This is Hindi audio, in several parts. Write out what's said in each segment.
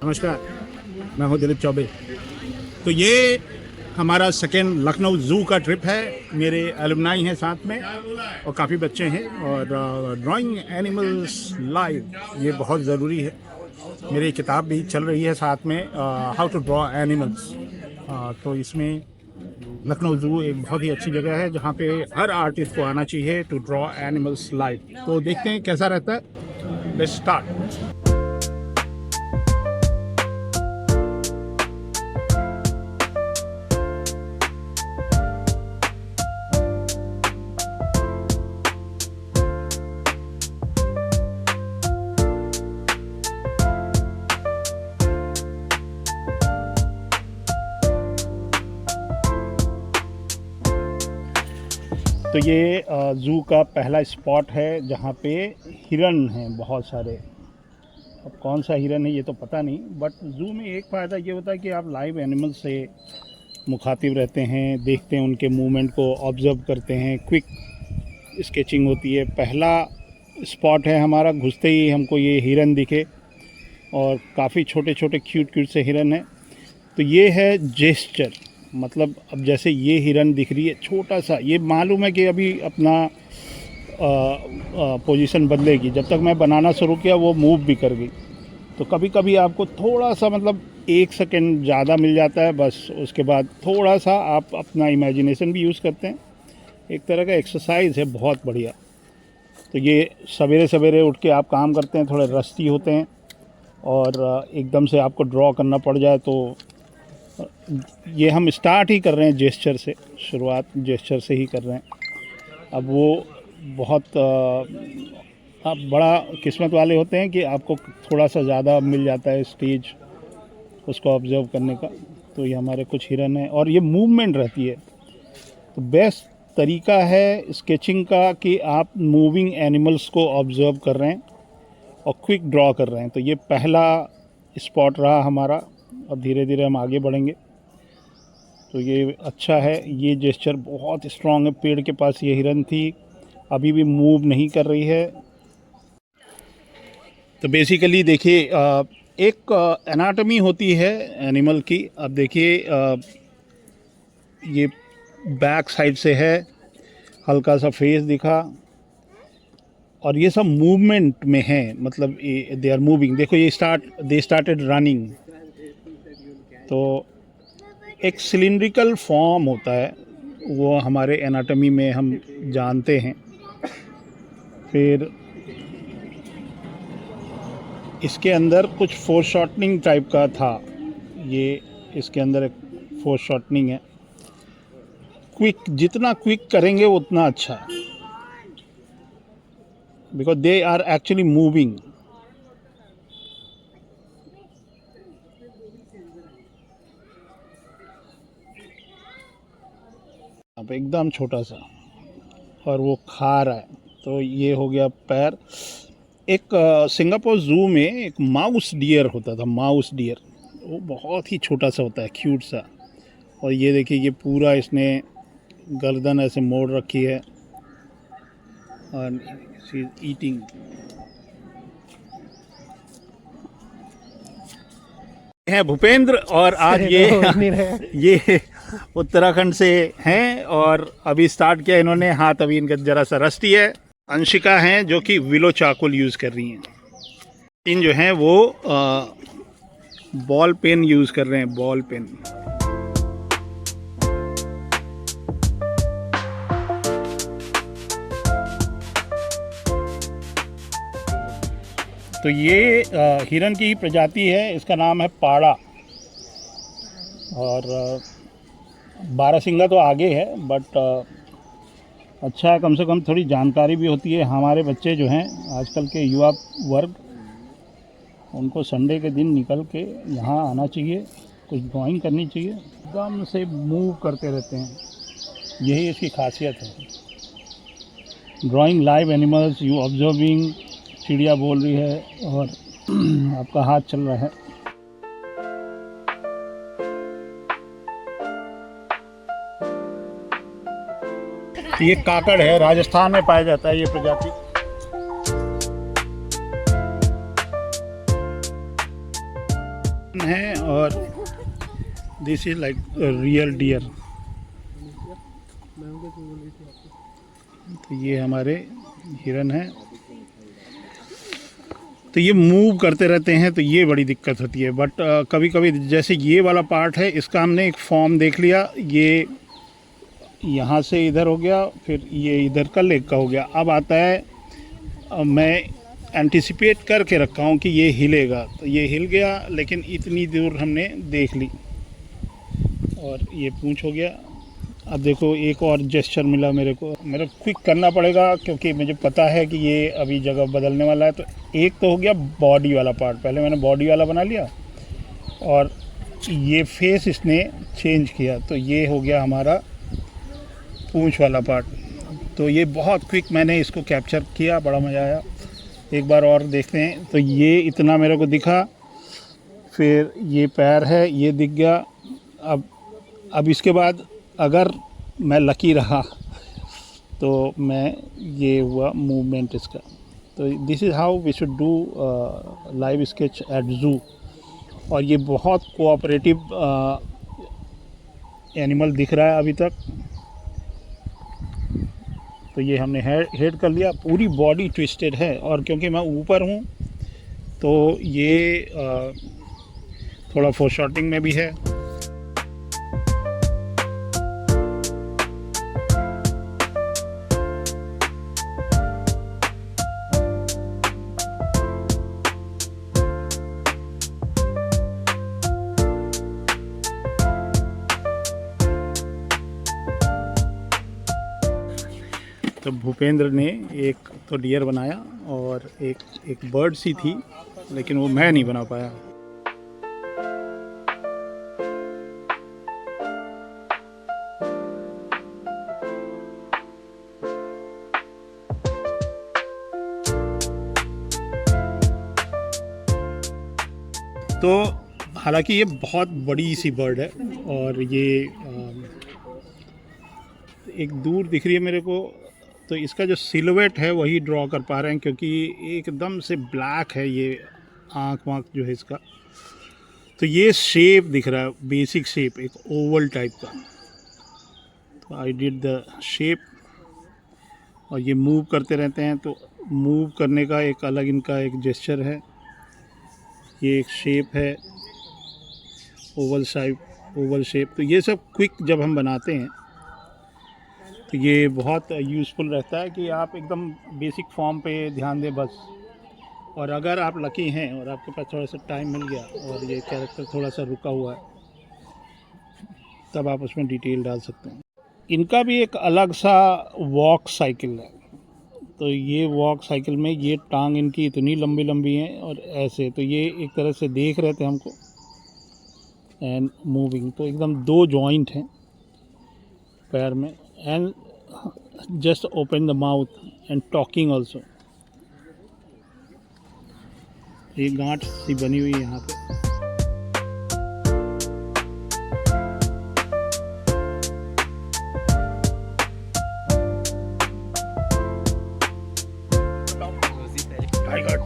नमस्कार, मैं हूं दिलीप चौबे। तो ये हमारा सेकेंड लखनऊ ज़ू का ट्रिप है। मेरे एलुमनाई हैं साथ में और काफ़ी बच्चे हैं। और ड्राइंग एनिमल्स लाइव ये बहुत ज़रूरी है। मेरी किताब भी चल रही है साथ में, हाउ टू ड्रॉ एनिमल्स। तो इसमें लखनऊ ज़ू एक बहुत ही अच्छी जगह है जहाँ पे हर आर्टिस्ट को आना चाहिए टू ड्रॉ एनिमल्स लाइव। तो देखते हैं कैसा रहता है। Let's start. तो ये ज़ू का पहला स्पॉट है जहाँ पे हिरन हैं बहुत सारे। अब कौन सा हिरन है ये तो पता नहीं, बट ज़ू में एक फ़ायदा ये होता है कि आप लाइव एनिमल से मुखातिब रहते हैं, देखते हैं उनके मूवमेंट को, ऑब्ज़र्व करते हैं, क्विक स्केचिंग होती है। पहला स्पॉट है हमारा, घुसते ही हमको ये हिरन दिखे और काफ़ी छोटे छोटे क्यूट से हिरन हैं। तो ये है जेस्चर, मतलब अब जैसे ये हिरन दिख रही है छोटा सा, ये मालूम है कि अभी अपना पोजीशन बदलेगी। जब तक मैं बनाना शुरू किया वो मूव भी कर गई। तो कभी कभी आपको थोड़ा सा मतलब 1 सेकेंड ज़्यादा मिल जाता है, बस उसके बाद थोड़ा सा आप अपना इमेजिनेशन भी यूज़ करते हैं। एक तरह का एक्सरसाइज है, बहुत बढ़िया। तो ये सवेरे सवेरे उठ के आप काम करते हैं, थोड़े रस्टी होते हैं और एकदम से आपको ड्रॉ करना पड़ जाए तो ये हम स्टार्ट ही कर रहे हैं जेस्चर से, शुरुआत जेस्चर से ही कर रहे हैं। अब वो बहुत आप बड़ा किस्मत वाले होते हैं कि आपको थोड़ा सा ज़्यादा मिल जाता है स्टेज उसको ऑब्ज़र्व करने का। तो ये हमारे कुछ हिरन हैं और ये मूवमेंट रहती है। तो बेस्ट तरीका है स्केचिंग का कि आप मूविंग एनिमल्स को ऑब्ज़र्व कर रहे हैं और क्विक ड्रॉ कर रहे हैं। तो ये पहला स्पॉट रहा हमारा। अब धीरे धीरे हम आगे बढ़ेंगे। तो ये अच्छा है, ये जेस्चर बहुत स्ट्रॉन्ग है। पेड़ के पास ये हिरन थी, अभी भी मूव नहीं कर रही है। तो बेसिकली देखिए एक एनाटॉमी होती है एनिमल की। अब देखिए ये बैक साइड से है, हल्का सा फेस दिखा और ये सब मूवमेंट में है, मतलब दे आर मूविंग। देखो ये दे स्टार्टेड रनिंग। तो एक सिलिंड्रिकल फॉर्म होता है, वो हमारे एनाटॉमी में हम जानते हैं। फिर इसके अंदर कुछ फोरशॉर्टनिंग टाइप का था, ये इसके अंदर एक फोरशॉर्टनिंग है। क्विक, जितना क्विक करेंगे उतना अच्छा है, because they are actually moving. अब एकदम छोटा सा और वो खा रहा है। तो ये हो गया पैर। एक सिंगापुर ज़ू में एक माउस डियर होता था, माउस डियर। वो बहुत ही छोटा सा होता है, क्यूट सा। और ये देखिए ये पूरा इसने गर्दन ऐसे मोड़ रखी है और शी इज ईटिंग। है भूपेंद्र और आज ये उत्तराखंड से हैं और अभी स्टार्ट किया इन्होंने। हाथ अभी इनका जरा सा रस्टी है। अंशिका हैं जो कि विलो चाकुल यूज़ कर रही हैं। इन जो हैं वो बॉल पेन यूज़ कर रहे हैं, बॉल पेन। तो ये हिरन की प्रजाति है, इसका नाम है पाड़ा। और बारहसिंगा तो आगे है, बट अच्छा है, कम से कम थोड़ी जानकारी भी होती है। हमारे बच्चे जो हैं आजकल के युवा वर्ग, उनको संडे के दिन निकल के यहाँ आना चाहिए, कुछ ड्राइंग करनी चाहिए। एकदम से मूव करते रहते हैं, यही इसकी खासियत है। Drawing live animals, you observing. चिड़िया बोल रही है और आपका हाथ चल रहा है। ये काकड़ है, राजस्थान में पाया जाता है ये प्रजाति। है और this is like real deer. तो ये हमारे हिरन हैं। तो ये मूव करते रहते हैं तो ये बड़ी दिक्कत होती है। बट कभी कभी जैसे ये वाला पार्ट है, इसका हमने एक फॉर्म देख लिया, ये यहाँ से इधर हो गया, फिर ये इधर का लेग का हो गया। अब आता है मैं एंटिसिपेट करके रखा हूँ कि ये हिलेगा, तो ये हिल गया, लेकिन इतनी दूर हमने देख ली और ये पूंछ हो गया। अब देखो एक और जेस्चर मिला मेरे को, मेरे क्विक करना पड़ेगा क्योंकि मुझे पता है कि ये अभी जगह बदलने वाला है। तो एक तो हो गया बॉडी वाला पार्ट, पहले मैंने बॉडी वाला बना लिया और ये फेस इसने चेंज किया, तो ये हो गया हमारा पूंछ वाला पार्ट। तो ये बहुत क्विक मैंने इसको कैप्चर किया, बड़ा मज़ा आया। एक बार और देखते हैं। तो ये इतना मेरे को दिखा, फिर ये पैर है, ये दिख गया। अब इसके बाद अगर मैं लकी रहा तो मैं ये हुआ मूवमेंट इसका। तो this is how we should do live sketch at zoo. और ये बहुत कोऑपरेटिव एनिमल दिख रहा है अभी तक। तो ये हमने हेड कर लिया, पूरी बॉडी ट्विस्टेड है और क्योंकि मैं ऊपर हूँ तो ये थोड़ा फोरशॉटिंग में भी है। तो भूपेंद्र ने एक तो डियर बनाया और एक बर्ड सी थी, लेकिन वो मैं नहीं बना पाया। तो हालांकि ये बहुत बड़ी सी बर्ड है और ये एक दूर दिख रही है मेरे को। तो इसका जो सिलुएट है वही ड्रॉ कर पा रहे हैं क्योंकि एकदम से ब्लैक है ये आँख वाँख जो है इसका। तो ये शेप दिख रहा है, बेसिक शेप एक ओवल टाइप का। तो आई डिड द शेप और ये मूव करते रहते हैं, तो मूव करने का एक अलग इनका एक जेस्चर है। ये एक शेप है ओवल शेप। तो ये सब क्विक जब हम बनाते हैं तो ये बहुत यूज़फुल रहता है कि आप एकदम बेसिक फॉर्म पे ध्यान दें बस। और अगर आप लकी हैं और आपके पास थोड़ा सा टाइम मिल गया और ये कैरेक्टर थोड़ा सा रुका हुआ है, तब आप उसमें डिटेल डाल सकते हैं। इनका भी एक अलग सा वॉक साइकिल है। तो ये वॉक साइकिल में ये टांग इनकी इतनी लंबी लंबी हैं और ऐसे, तो ये एक तरह से देख रहे थे हमको एंड मूविंग। तो एकदम दो जॉइंट हैं पैर में and just open the mouth and talking also. ये गांठ सी बनी हुई है यहाँ पे।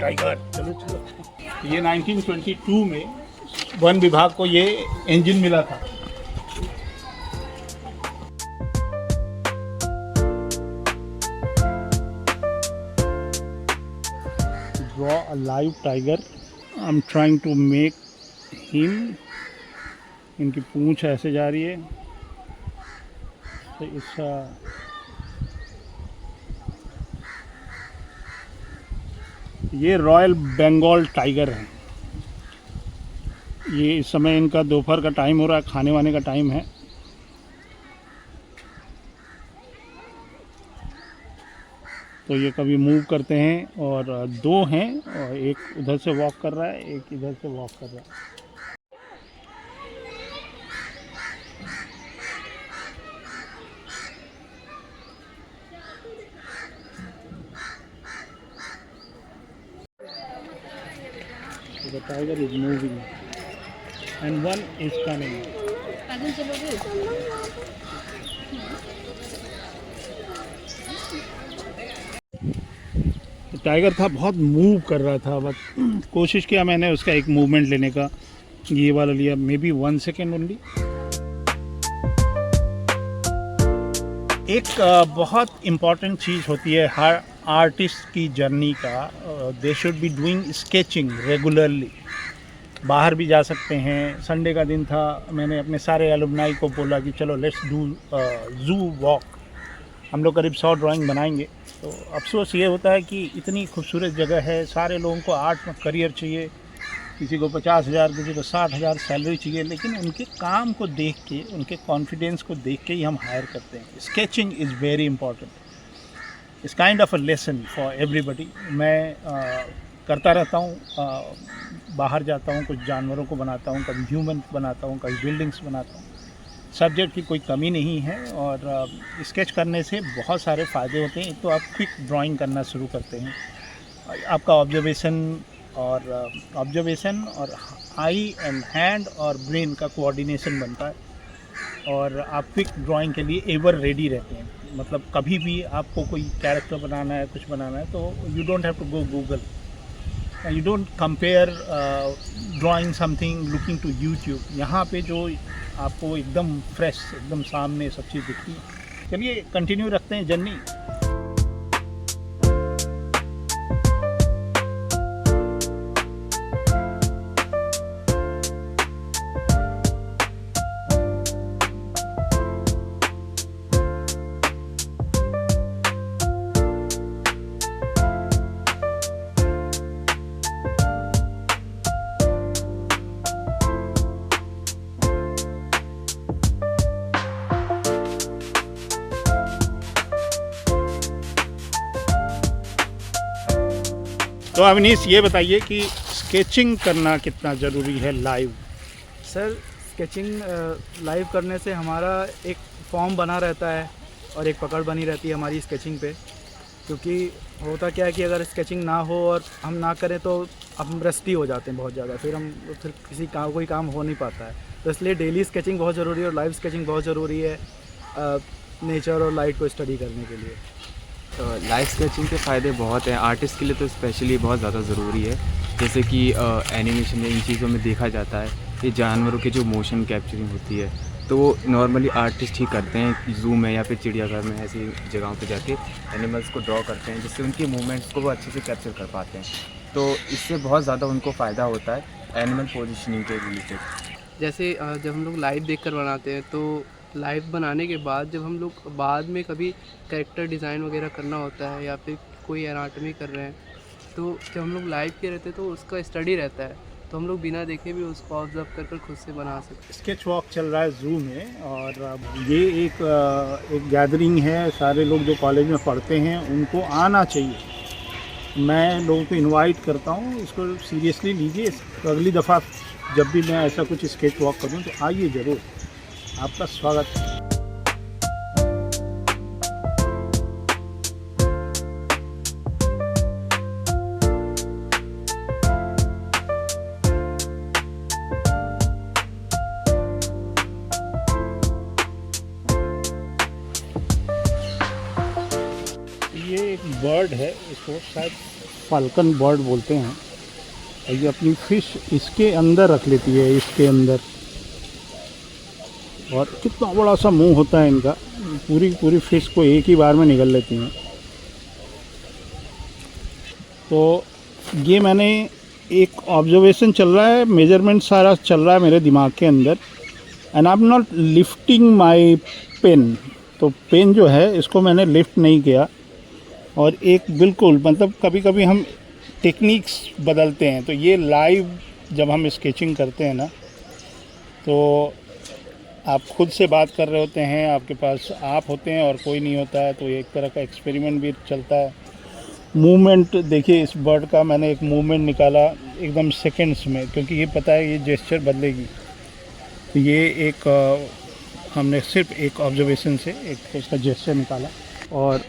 टाइगर चलो चलो। ये 1922 में वन विभाग को ये इंजन मिला था। Draw a live tiger. I'm trying to make him. इनकी पूंछ ऐसे जा रही है, तो इसका ये रॉयल बंगाल टाइगर है। ये इस समय इनका दोपहर का टाइम हो रहा है, खाने वाने का टाइम है। तो ये कभी मूव करते हैं और दो हैं और एक उधर से वॉक कर रहा है, एक इधर से वॉक कर रहा है। So the tiger is moving and one is coming. Tiger था, बहुत मूव कर रहा था, बस कोशिश किया मैंने उसका एक मूवमेंट लेने का, ये वाला लिया, मे बी 1 सेकेंड ओनली। एक बहुत इम्पॉर्टेंट चीज़ होती है हर आर्टिस्ट की जर्नी का, they should be doing sketching regularly. बाहर भी जा सकते हैं। संडे का दिन था, मैंने अपने सारे एलुमनाई को बोला कि चलो लेट्स डू ज़ू वॉक, हम लोग करीब 100 ड्राइंग बनाएंगे। तो अफसोस ये होता है कि इतनी खूबसूरत जगह है, सारे लोगों को आर्ट में करियर चाहिए, किसी को 50,000, किसी को 60,000 सैलरी चाहिए, लेकिन उनके काम को देख के, उनके कॉन्फिडेंस को देख के ही हम हायर करते हैं। Sketching is very important, it's kind of a lesson for everybody. मैं करता रहता हूँ, बाहर जाता हूँ, कुछ जानवरों को बनाता हूँ, कभी ह्यूमन बनाता हूँ, कभी बिल्डिंग्स बनाता हूँ। सब्जेक्ट की कोई कमी नहीं है और स्केच करने से बहुत सारे फ़ायदे होते हैं। एक तो आप क्विक ड्राइंग करना शुरू करते हैं, आपका ऑब्जर्वेशन और आई एंड हैंड और ब्रेन का कोऑर्डिनेशन बनता है और आप क्विक ड्राइंग के लिए एवर रेडी रहते हैं। मतलब कभी भी आपको कोई कैरेक्टर बनाना है, कुछ बनाना है, तो you don't have to go Google, you don't compare drawing something looking to YouTube. यहाँ पे जो आपको एकदम फ्रेश, एकदम सामने सब चीज़ दिखती है। चलिए कंटिन्यू रखते हैं जर्नी। तो अवनीश ये बताइए कि स्केचिंग करना कितना ज़रूरी है लाइव? सर, स्केचिंग लाइव करने से हमारा एक फॉर्म बना रहता है और एक पकड़ बनी रहती है हमारी स्केचिंग पे। क्योंकि होता क्या है कि अगर स्केचिंग ना हो और हम ना करें तो हम रस्टी हो जाते हैं बहुत ज़्यादा, फिर कोई काम हो नहीं पाता है। तो इसलिए डेली स्केचिंग बहुत ज़रूरी है और लाइव स्केचिंग बहुत ज़रूरी है नेचर और लाइट को स्टडी करने के लिए। लाइव स्केचिंग के फ़ायदे बहुत हैं, आर्टिस्ट के लिए तो स्पेशली बहुत ज़्यादा ज़रूरी है। जैसे कि एनिमेशन में इन चीज़ों में देखा जाता है कि जानवरों की जो मोशन कैप्चरिंग होती है तो वो नॉर्मली आर्टिस्ट ही करते हैं, ज़ू में या फिर चिड़ियाघर में ऐसी जगहों पे जाके एनिमल्स को ड्रॉ करते हैं, जिससे उनकी मूवमेंट्स को वो अच्छे से कैप्चर कर पाते हैं। तो इससे बहुत ज़्यादा उनको फ़ायदा होता है एनिमल पोजिशनिंग के रिलेटेड। जैसे जब हम लोग लाइव देखकर बनाते हैं तो लाइव बनाने के बाद जब हम लोग बाद में कभी कैरेक्टर डिज़ाइन वगैरह करना होता है या फिर कोई एनाटॉमी कर रहे हैं, तो जब हम लोग लाइव के रहते हैं तो उसका स्टडी रहता है, तो हम लोग बिना देखे भी उसको ऑब्जर्व कर खुद से बना सकते हैं। स्केच वॉक चल रहा है ज़ू में और ये एक गैदरिंग है, सारे लोग जो कॉलेज में पढ़ते हैं उनको आना चाहिए। मैं लोगों को इनवाइट करता हूँ, इसको सीरियसली लीजिए। अगली दफ़ा जब भी मैं ऐसा कुछ स्केच वॉक करूँ तो आइए ज़रूर, आपका स्वागत है। ये एक बर्ड है, इसको शायद फाल्कन बर्ड बोलते हैं और ये अपनी फिश इसके अंदर रख लेती है, इसके अंदर। और कितना बड़ा सा मुंह होता है इनका, पूरी फिश को एक ही बार में निगल लेती हैं। तो ये मैंने एक ऑब्जर्वेशन चल रहा है, मेजरमेंट सारा चल रहा है मेरे दिमाग के अंदर, and I am not lifting my pen. तो पेन जो है इसको मैंने लिफ्ट नहीं किया और एक बिल्कुल मतलब कभी कभी हम टेक्निक्स बदलते हैं। तो ये लाइव जब हम स्केचिंग करते हैं ना, तो आप खुद से बात कर रहे होते हैं, आपके पास आप होते हैं और कोई नहीं होता है, तो एक तरह का एक्सपेरिमेंट भी चलता है। मूवमेंट देखिए, इस बर्ड का मैंने एक मूवमेंट निकाला एकदम सेकंड्स में, क्योंकि ये पता है ये जेस्चर बदलेगी। तो ये एक हमने सिर्फ एक ऑब्जर्वेशन से एक उसका जेस्चर निकाला और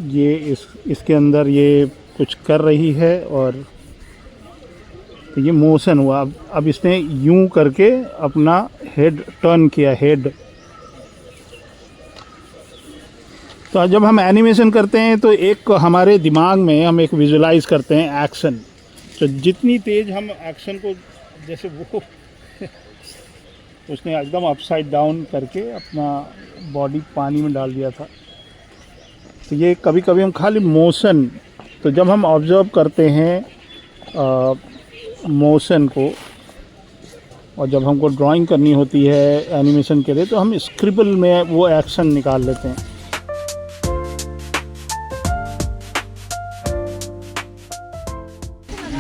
ये इसके अंदर ये कुछ कर रही है और तो ये मोशन हुआ। अब इसने यूं करके अपना हेड टर्न किया, हेड। तो जब हम एनिमेशन करते हैं तो एक हमारे दिमाग में हम एक विजुलाइज करते हैं एक्शन। तो जितनी तेज़ हम एक्शन को, जैसे वो तो उसने एकदम अपसाइड डाउन करके अपना बॉडी पानी में डाल दिया था। तो ये कभी कभी हम खाली मोशन, तो जब हम ऑब्ज़र्व करते हैं मोशन को, और जब हमको ड्राइंग करनी होती है एनिमेशन के लिए, तो हम स्क्रिबल में वो एक्शन निकाल लेते हैं।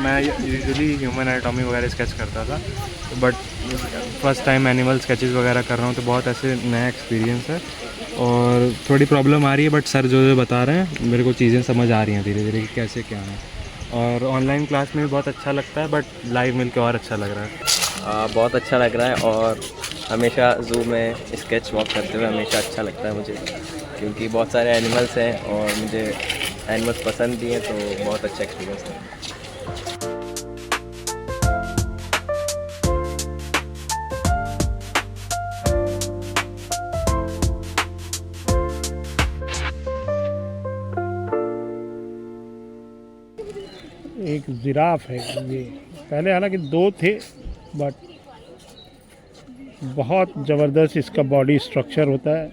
मैं यूजुअली ह्यूमन एनाटॉमी वगैरह स्केच करता था, but first time animal sketches वगैरह कर रहा हूँ, तो बहुत ऐसे नया एक्सपीरियंस है और थोड़ी प्रॉब्लम आ रही है, बट सर जो जो बता रहे हैं मेरे को चीज़ें समझ आ रही हैं धीरे धीरे कि कैसे क्या है। और ऑनलाइन क्लास में भी बहुत अच्छा लगता है, बट लाइव मिल के और अच्छा लग रहा है। बहुत अच्छा लग रहा है और हमेशा ज़ू में स्केच वॉक करते हुए हमेशा अच्छा लगता है मुझे, क्योंकि बहुत सारे एनिमल्स हैं और मुझे एनिमल्स पसंद भी हैं, तो बहुत अच्छा एक्सपीरियंस है। एक जिराफ है ये, पहले हालांकि 2 थे, बट बहुत ज़बरदस्त इसका बॉडी स्ट्रक्चर होता है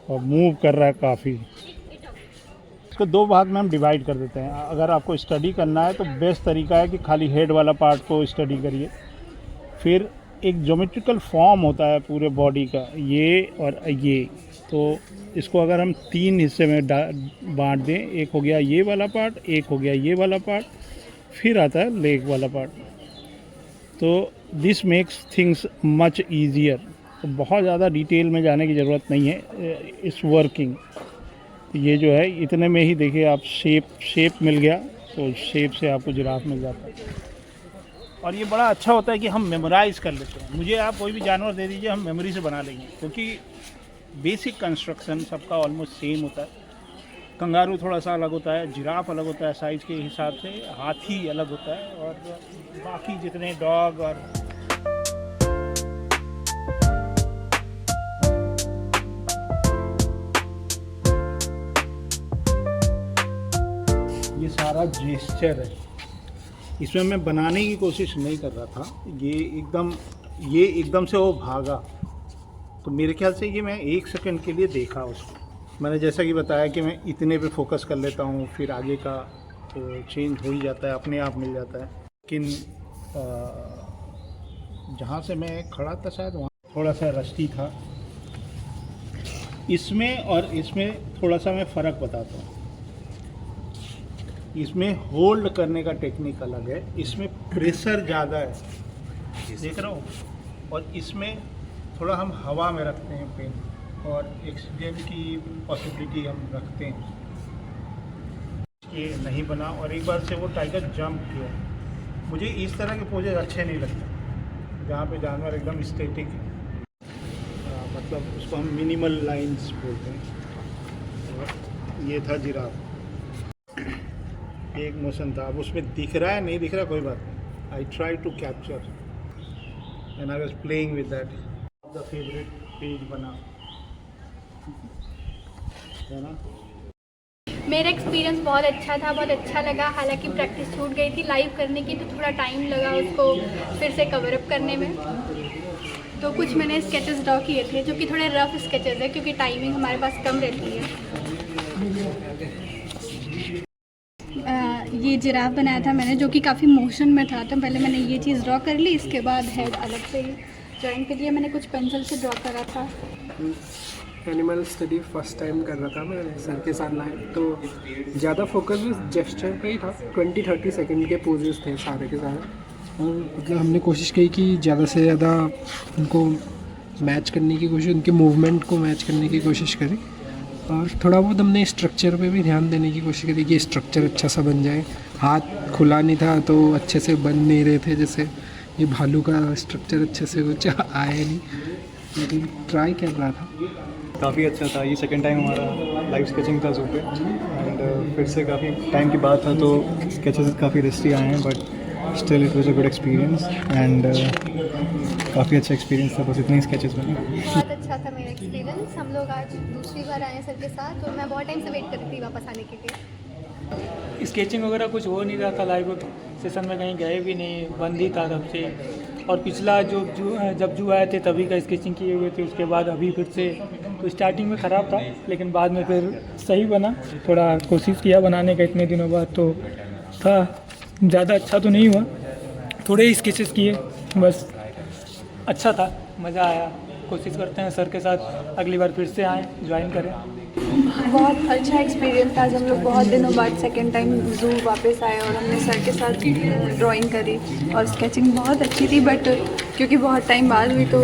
और मूव कर रहा है काफ़ी। इसको 2 भाग में हम डिवाइड कर देते हैं। अगर आपको स्टडी करना है तो बेस्ट तरीका है कि खाली हेड वाला पार्ट को स्टडी करिए। फिर एक ज्योमेट्रिकल फॉर्म होता है पूरे बॉडी का, ये और ये, तो इसको अगर हम 3 हिस्से में बांट दें, एक हो गया ये वाला पार्ट, एक हो गया ये वाला पार्ट, फिर आता है लेग वाला पार्ट, तो this makes things much easier. तो बहुत ज़्यादा डिटेल में जाने की ज़रूरत नहीं है इस वर्किंग। तो ये जो है इतने में ही देखिए आप शेप मिल गया, तो शेप से आपको जिराफ मिल जाता है। और ये बड़ा अच्छा होता है कि हम मेमोराइज़ कर लेते हैं। मुझे आप कोई भी जानवर दे दीजिए, हम मेमोरी से बना लेंगे, क्योंकि बेसिक कंस्ट्रक्शन सबका ऑलमोस्ट सेम होता है। कंगारू थोड़ा सा अलग होता है, जिराफ अलग होता है साइज़ के हिसाब से, हाथी अलग होता है, और बाकी जितने डॉग और ये सारा जेस्चर है। इसमें मैं बनाने की कोशिश नहीं कर रहा था, ये एकदम से वो भागा, तो मेरे ख्याल से ये मैं 1 सेकंड के लिए देखा उसको। मैंने जैसा कि बताया कि मैं इतने पे फोकस कर लेता हूँ, फिर आगे का तो चेंज हो ही जाता है, अपने आप मिल जाता है। लेकिन जहाँ से मैं खड़ा था शायद वहाँ थोड़ा सा रस्टी था। इसमें और इसमें थोड़ा सा मैं फ़र्क बताता हूँ। इसमें होल्ड करने का टेक्निक अलग है, इसमें प्रेशर ज़्यादा है, देख रहा हूँ, और इसमें थोड़ा हम हवा में रखते हैं पेन, और एक्सीडेंट की पॉसिबिलिटी हम रखते हैं। ये नहीं बना, और एक बार से वो टाइगर जंप किया। मुझे इस तरह के पोजेज अच्छे नहीं लगते जहाँ पे जानवर एकदम स्टेटिक है, मतलब उसको हम मिनिमल लाइंस बोलते हैं। और ये था जिराफ, एक मोशन था। अब उसमें दिख रहा है नहीं दिख रहा कोई बात नहीं, I try to capture and I was playing with that. The favourite page बना है ना। मेरा एक्सपीरियंस बहुत अच्छा था, बहुत अच्छा लगा। हालांकि प्रैक्टिस छूट गई थी लाइव करने की, तो थोड़ा टाइम लगा उसको फिर से कवर अप करने में। तो कुछ मैंने स्केचेस ड्रॉ किए थे जो कि थोड़े रफ स्केचेस है, क्योंकि टाइमिंग हमारे पास कम रहती है। ये जिराफ बनाया था मैंने, जो कि काफ़ी मोशन में था। तो पहले मैंने ये चीज़ ड्रॉ कर ली, इसके बाद हेड अलग से ड्राइंग के लिए मैंने कुछ पेंसिल से ड्रॉ करा था। एनिमल स्टडी फर्स्ट टाइम कर रहा था मैं सर के साथ लाइव, तो ज़्यादा फोकस भी जेस्चर पे ही था। 20-30 सेकंड के पोजेस थे सारे के सारे, और मतलब हमने कोशिश की कि ज़्यादा से ज़्यादा उनको मैच करने की कोशिश, उनके मूवमेंट को मैच करने की कोशिश करी। और थोड़ा बहुत हमने स्ट्रक्चर पे भी ध्यान देने की कोशिश करी कि स्ट्रक्चर अच्छा सा बन जाए। हाथ खुला नहीं था तो अच्छे से बन नहीं रहे थे, जैसे ये भालू का स्ट्रक्चर अच्छे से कुछ आया नहीं, लेकिन ट्राई कर रहा था। काफ़ी अच्छा था। ये सेकंड टाइम हमारा लाइव स्केचिंग था ज़ू पे, एंड फिर से काफ़ी टाइम की बात था, तो स्केचेस काफ़ी रस्टी आए हैं, but still it was a good experience, and काफ़ी अच्छा एक्सपीरियंस था। बस इतने ही स्केचेस बने। बहुत अच्छा था मेरा एक्सपीरियंस। हम लोग आज दूसरी बार आए सर के साथ, और मैं बहुत टाइम से वेट कर रही थी वापस आने के लिए। स्केचिंग वगैरह कुछ हो नहीं रहा था, लाइव सेशन में कहीं गए भी नहीं, बंद ही था तब से। और पिछला जब जू आए थे तभी का स्केचिंग किए हुए थे, उसके बाद अभी फिर से। तो स्टार्टिंग में ख़राब था लेकिन बाद में फिर सही बना। थोड़ा कोशिश किया बनाने का इतने दिनों बाद, तो था ज़्यादा अच्छा तो नहीं हुआ, थोड़े ही स्केचेस किए बस। अच्छा था, मज़ा आया। कोशिश करते हैं सर के साथ अगली बार फिर से आएँ, ज्वाइन करें। बहुत अच्छा एक्सपीरियंस था। जब हम लोग बहुत दिनों बाद सेकेंड टाइम जू वापस आए और हमने सर के साथ ड्राइंग करी और स्केचिंग बहुत अच्छी थी, बट क्योंकि बहुत टाइम बाद हुई तो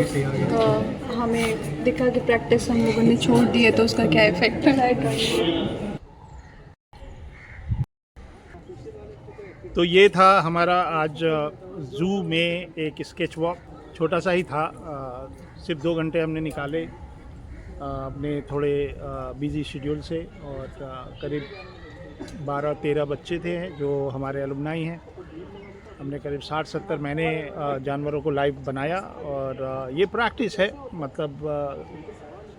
हमें दिखा कि प्रैक्टिस हम लोगों ने छोड़ दी है, तो उसका क्या इफेक्ट पड़ा है ड्राइंग। तो ये था हमारा आज जू में एक स्केच वॉक, छोटा सा ही था। सिर्फ 2 घंटे हमने निकाले अपने थोड़े बिज़ी शेड्यूल से, और करीब 12-13 बच्चे थे जो हमारे अलुमनाई हैं। हमने करीब 60-70 महीने जानवरों को लाइव बनाया, और ये प्रैक्टिस है, मतलब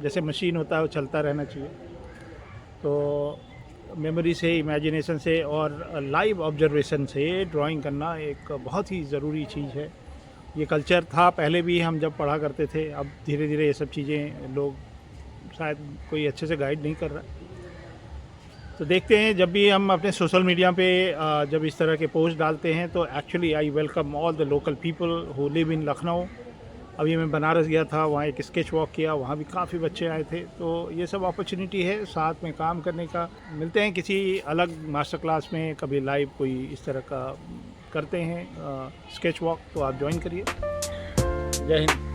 जैसे मशीन होता है वो चलता रहना चाहिए। तो मेमोरी से, इमेजिनेशन से और लाइव ऑब्जर्वेशन से ड्राइंग करना एक बहुत ही ज़रूरी चीज़ है। ये कल्चर था पहले भी, हम जब पढ़ा करते थे। अब धीरे धीरे ये सब चीज़ें लोग शायद कोई अच्छे से गाइड नहीं कर रहा। तो देखते हैं, जब भी हम अपने सोशल मीडिया पे जब इस तरह के पोस्ट डालते हैं तो actually I welcome all the local people who live in Lucknow. अभी मैं बनारस गया था, वहाँ एक स्केच वॉक किया, वहाँ भी काफ़ी बच्चे आए थे। तो ये सब अपॉर्चुनिटी है साथ में काम करने का। मिलते हैं किसी अलग मास्टर क्लास में, कभी लाइव कोई इस तरह का करते हैं स्केच वॉक, तो आप ज्वाइन करिए। जय हिंद।